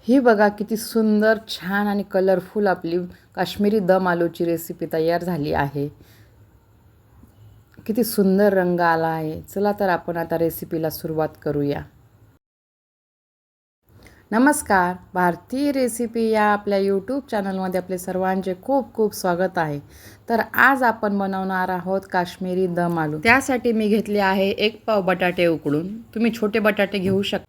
ही बघा किती सुंदर छान आणि कलरफुल आपली काश्मीरी दम आलूची रेसिपी तयार झाली आहे. किती सुंदर रंग आला आहे. चला तर आपण आता रेसिपीला सुरुवात करूया. नमस्कार, भारतीय रेसिपी या आपल्या यूट्यूब चॅनलमध्ये आपले सर्वांचे खूप खूप स्वागत आहे. तर आज आपण बनवणार आहोत काश्मीरी दम आलू. त्यासाठी मी घेतले आहे 1 पाव बटाटे उकडून. तुम्ही छोटे बटाटे घेऊ शकता.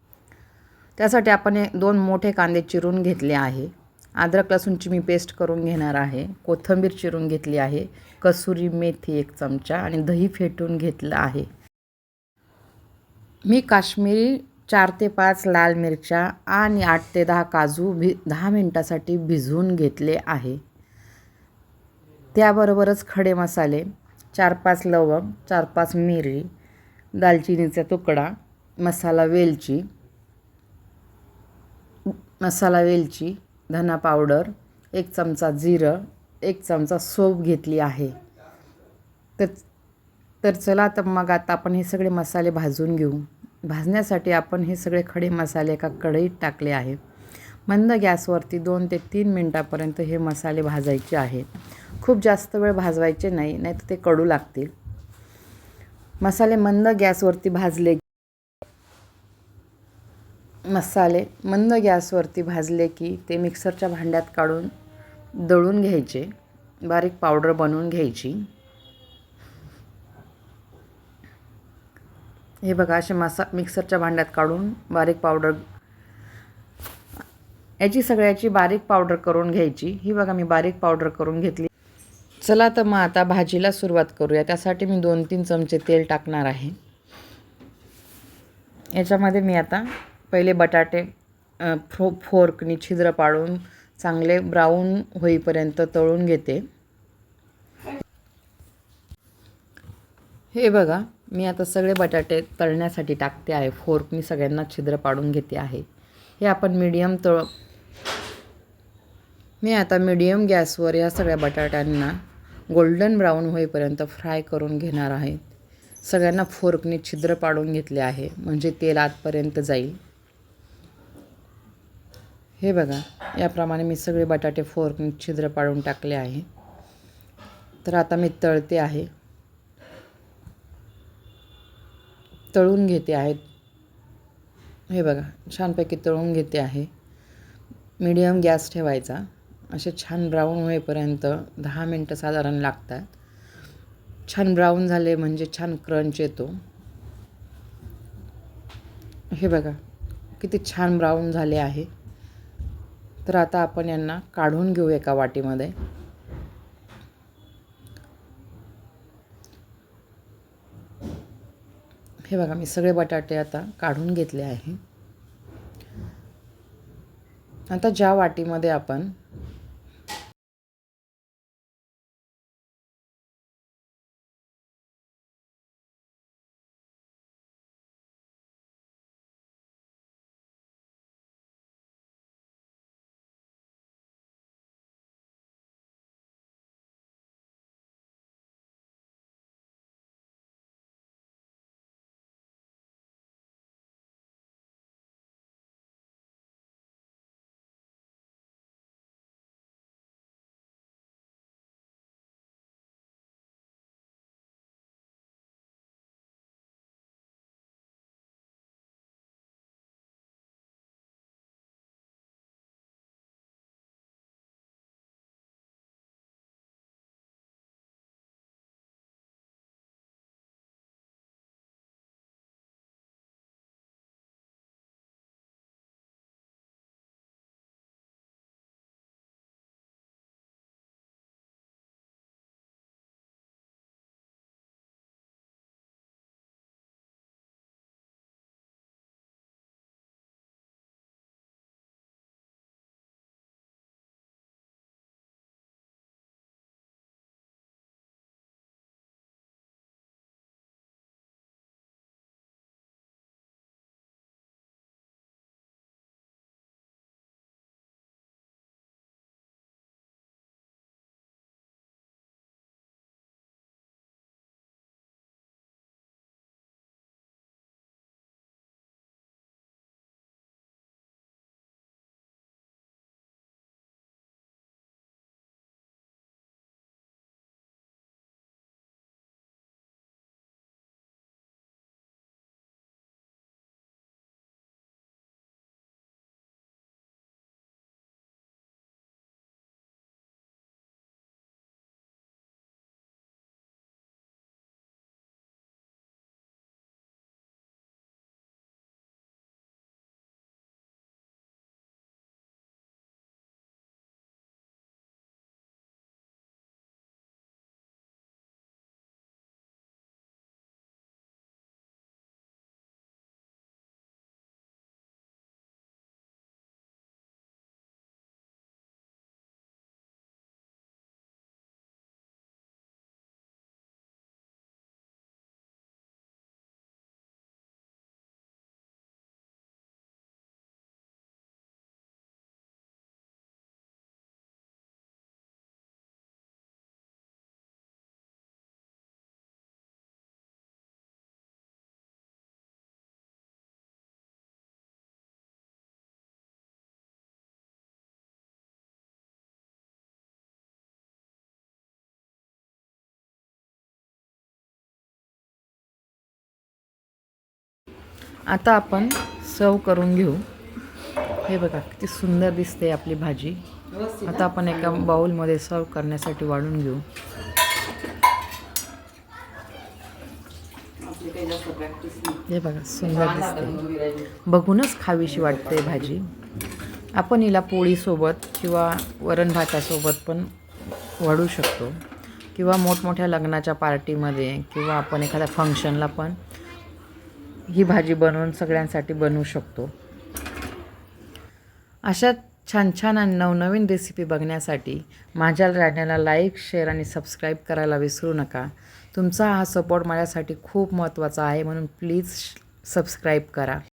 त्यासाठी आपण 2 मोठे कांदे चिरून घेतले आहे. अद्रक लसूणची मी पेस्ट करून घेणार आहे. कोथिंबीर चिरून घेतली आहे. कसुरी मेथी 1 चमचा आणि दही फेटून घेतलं आहे. मी काश्मीरी 4 ते 5 लाल मिरच्या आणि 8 ते 10 काजू 10 मिनिटासाठी भिजवून घेतले आहे. त्याबरोबरच खडे मसाले 4-5 लवंग, 4-5 मिरी, दालचिनीचा तुकडा, मसाला वेलची, धना पावडर, 1 चमचा जिरं, 1 चमचा सोप घेतली आहे. तर चला तर मग आता आपण हे सगळे मसाले भाजून घेऊ. भाजण्यासाठी आपण हे सगळे खडे मसाले एका कढईत टाकले आहे. मंद गॅसवरती 2 ते 3 मिनिटापर्यंत हे मसाले भाजायचे आहेत. खूप जास्त वेळ भाजवायचे नाही, नाहीतर ते कडू लागतील. मसाले मंद गॅसवरती भाजले की ते मिक्सरच्या भांड्यात काढून दळून घ्यायचे. बारीक पावडर बनवून घ्यायची. हे बघा असे मिक्सरच्या भांड्यात काढून बारीक पावडर सगळ्याची बारीक पावडर करून घ्यायची. ही बघा मी बारीक पावडर करून घेतली. चला तर मग आता भाजीला सुरुवात करूया. त्यासाठी मी 2-3 चमचे तेल टाकणार आहे. याच्यामध्ये मी आता पहिले बटाटे फोर्कनी छिद्र पाडून चांगले ब्राऊन होईपर्यंत तळून घेते. हे बघा मी आता सगळे बटाटे तळण्यासाठी टाकते आहे. फोर्कनी सगळ्यांना छिद्र पाडून घेते आहे. हे आपण मी आता मीडियम गॅसवर या सगळ्या बटाट्यांना गोल्डन ब्राऊन होईपर्यंत फ्राय करून घेणार आहे. सगळ्यांना फोर्कनी छिद्र पाडून घेतले आहे म्हणजे तेल आतपर्यंत जाईल. हे बघा याप्रमाणे मी सगळे बटाटे फोर्कनी छिद्र पाडून टाकले आहे. तर आता मी तळते आहे. तळून घेते आहेत. हे बघा छानपैकी तळून घेते आहे. मीडियम गॅस ठेवायचा. असे छान ब्राऊन होईपर्यंत 10 मिनटं साधारण लागतात. छान ब्राऊन झाले म्हणजे छान क्रंच येतो. हे बघा किती छान ब्राऊन झाले आहे. तर आता आपण यांना काढून घेऊ एका वाटीमध्ये. हे बघा मी सगळे बटाटे आता काढून घेतले आहे. आता ज्या वाटीमध्ये आपण आता आपण सर्व करून घेऊ. हे बघा किती सुंदर दिसते आपली भाजी. आता आपण एका बाउलमध्ये सर्व करण्यासाठी वाढून घेऊ. हे बघा सुंदर दिसते, बघूनच खावीशी वाटते भाजी. आपण हिला पोळीसोबत किंवा वरण भातासोबत पण वाढू शकतो, किंवा मोठमोठ्या लग्नाच्या पार्टीमध्ये किंवा आपण एखाद्या फंक्शनला पण ही भाजी बनवून सगळ्यांसाठी बनवू शकतो. अशा छान छान आणि नवनवीन रेसिपी बघण्यासाठी माझ्या चॅनलला लाईक, शेअर आणि सबस्क्राईब करायला विसरू नका. तुमचा हा सपोर्ट माझ्यासाठी खूप महत्त्वाचा आहे, म्हणून प्लीज सबस्क्राईब करा.